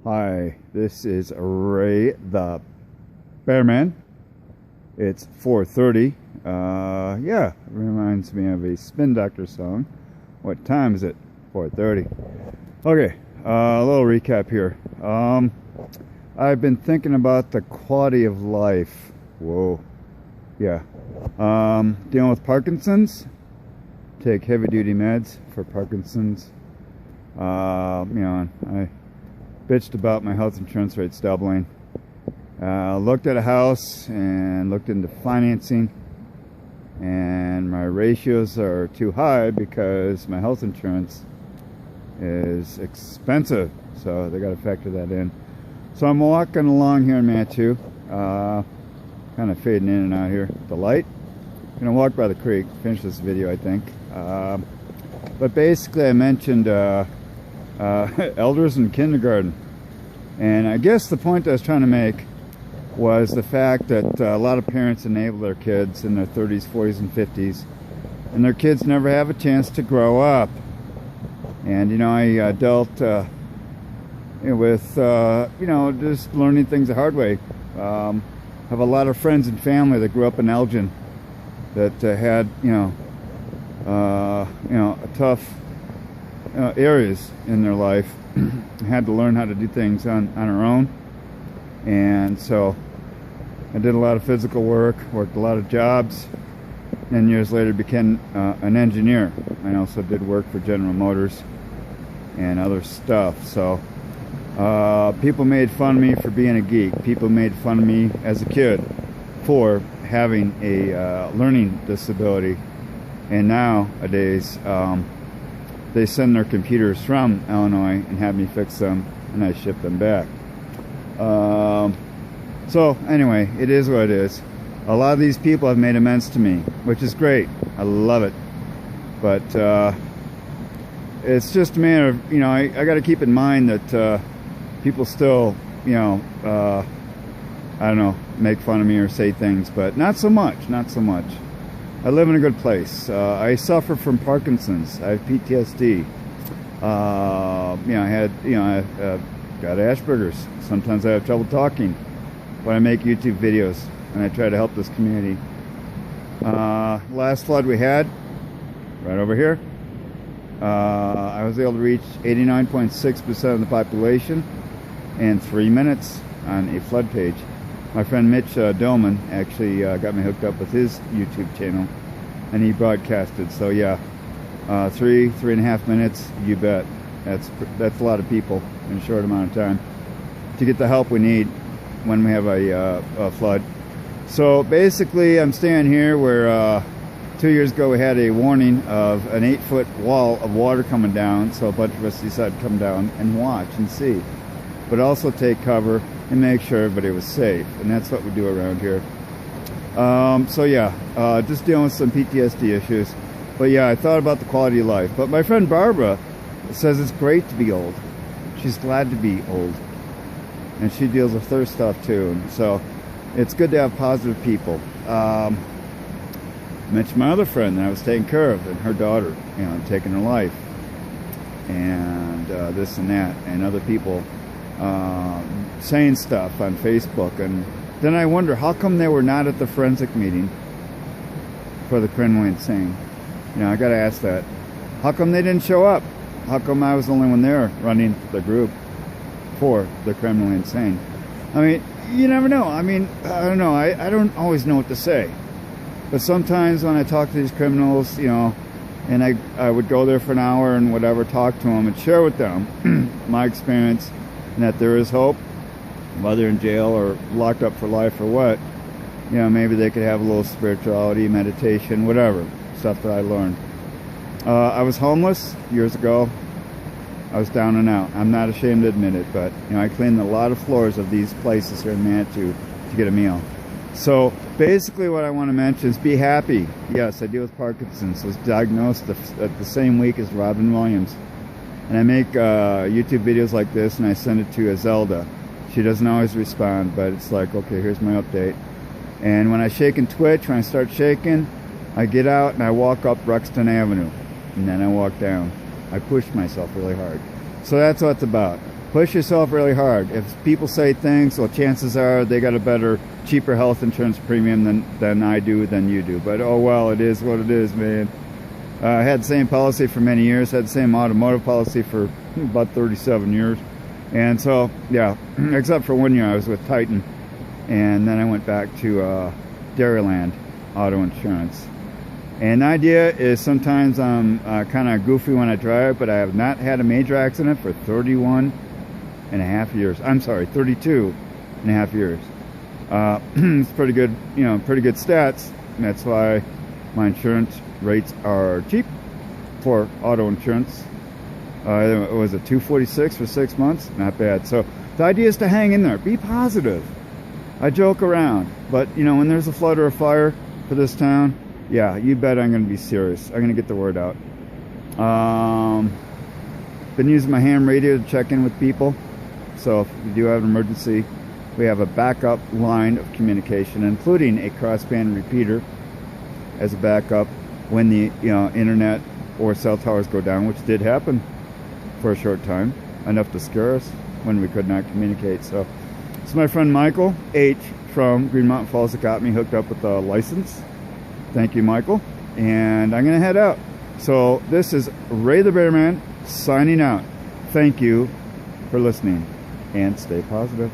Hi, this is Ray the Bearman. It's 4:30. Yeah, it reminds me of a Spin Doctor song. What time is it? 4:30. Okay, a little recap here. I've been thinking about the quality of life. Whoa. Yeah. Dealing with Parkinson's. Take heavy-duty meds for Parkinson's. I bitched about my health insurance rates doubling. Looked at a house and looked into financing, and my ratios are too high because my health insurance is expensive, so they got to factor that in. So I'm walking along here in Matthew, kind of fading in and out here with the light. Gonna walk by the creek, finish this video, I think. But basically I mentioned elders in kindergarten, and I guess the point I was trying to make was the fact that a lot of parents enable their kids in their 30s, 40s, and 50s, and their kids never have a chance to grow up. And I dealt with just learning things the hard way. Have a lot of friends and family that grew up in Elgin that had tough areas in their life. Had to learn how to do things on our own, and so I did a lot of physical work, worked a lot of jobs, and years later became an engineer. I also did work for General Motors and other stuff. So people made fun of me for being a geek. People made fun of me as a kid for having a learning disability, and nowadays they send their computers from Illinois and have me fix them, and I ship them back. So anyway, it is what it is. A lot of these people have made amends to me, which is great. I love it. But it's just a matter of, I got to keep in mind that people still, make fun of me or say things, but not so much. I live in a good place. I suffer from Parkinson's. I have PTSD. I've got Aspergers. Sometimes I have trouble talking when I make YouTube videos, and I try to help this community. Last flood we had, right over here, I was able to reach 89.6% of the population in 3 minutes on a flood page. My friend Mitch Dillman actually got me hooked up with his YouTube channel, and he broadcasted. So yeah, 3.5 minutes, you bet. That's a lot of people in a short amount of time to get the help we need when we have a flood. So basically, I'm staying here where 2 years ago we had a warning of an 8-foot wall of water coming down. So a bunch of us decided to come down and watch and see, but also take cover and make sure everybody was safe. And that's what we do around here. So yeah, just dealing with some PTSD issues. But yeah, I thought about the quality of life. But my friend Barbara says it's great to be old. She's glad to be old. And she deals with her stuff too. And so it's good to have positive people. I mentioned my other friend that I was taking care of, and her daughter, taking her life. And this and that, and other people saying stuff on Facebook. And then I wonder, how come they were not at the forensic meeting for the criminally insane? I got to ask that. How come they didn't show up? How come I was the only one there running the group for the criminally insane? I mean, you never know. I mean, I don't know. I don't always know what to say. But sometimes when I talk to these criminals, and I would go there for an hour and whatever, talk to them and share with them my experience, and that there is hope, whether in jail or locked up for life or what. Maybe they could have a little spirituality, meditation, whatever, stuff that I learned. I was homeless years ago. I was down and out. I'm not ashamed to admit it, but I cleaned a lot of floors of these places here in Manitou to get a meal. So basically what I want to mention is be happy. Yes, I deal with Parkinson's. I was diagnosed at the same week as Robin Williams. And I make YouTube videos like this, and I send it to Zelda. She doesn't always respond, but it's like, okay, here's my update. And when I shake in Twitch, when I start shaking, I get out and I walk up Ruxton Avenue, and then I walk down. I pushed myself really hard. So that's what it's about. push yourself really hard. If people say things, well, chances are they got a better, cheaper health insurance premium than I do, than you do. But oh well, it is what it is, man. I had the same policy for many years, had the same automotive policy for about 37 years. And so, yeah, except for 1 year I was with Titan. And then I went back to Dairyland Auto Insurance. And the idea is sometimes I'm kind of goofy when I drive, but I have not had a major accident for 31 and a half years. I'm sorry, 32 and a half years. It's pretty good, pretty good stats. And that's why my insurance rates are cheap for auto insurance. It was a $246 for 6 months. Not bad. So the idea is to hang in there. Be positive. I joke around, but when there's a flood or a fire for this town, yeah, you bet I'm going to be serious. I'm going to get the word out. Been using my ham radio to check in with people. So if you do have an emergency, we have a backup line of communication, including a crossband repeater as a backup when the internet or cell towers go down, which did happen for a short time, enough to scare us when we could not communicate. So it's my friend Michael H from Green Mountain Falls that got me hooked up with the license. Thank you, Michael. And I'm going to head out. So this is Ray the Bear Man signing out. Thank you for listening and stay positive.